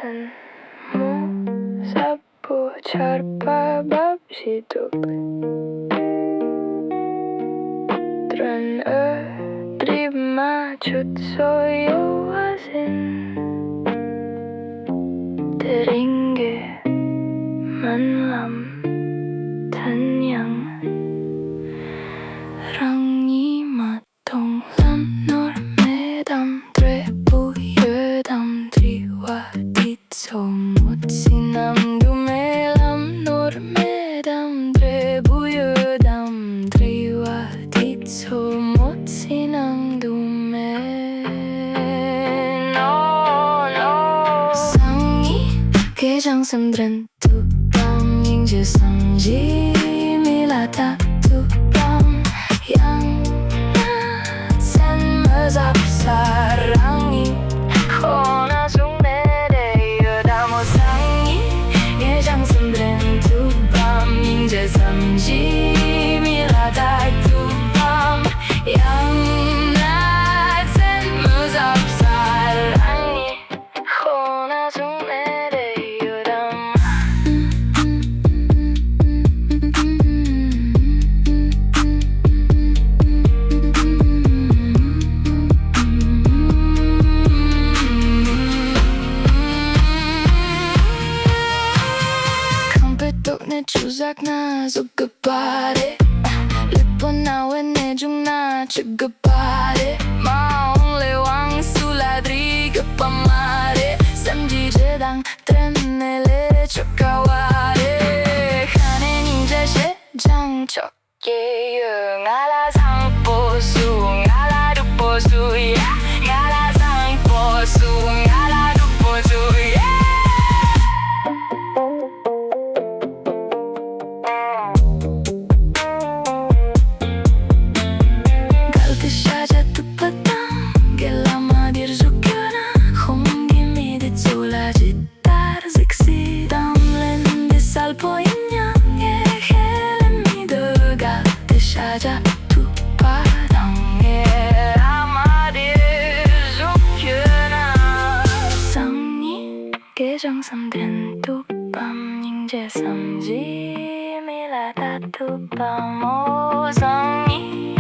Sen må se på kjærpebabsitok. Drønø driver med kjøttsoya sin. Det ringer mellom tennene. Rang i mat동land når medandre driver dit som mot sin namn. Mellom når medandre driver dit som mot sin namn. 상이 개장샘들은 두밤 인제 성지밀하다 두밤 양나센 무섭 사랑이 코나중 내려다 못상이 개장샘들은 두밤 인제 성지밀하다 두밤 양나센 무섭 사랑이 코나중 내 주작 나 속급하래 리본 나와 내중 나 죽급하래 마음내 왕술라들이 급함하래 쌈지제당 땐내래 쫓아와래 하는 인자 세장 척게 응아라 상보수 응아라 룩보수야 응아라 상보수 응아라 룩보수야 개정삼된 두밤 인제 성지밀하다 두밤 오성이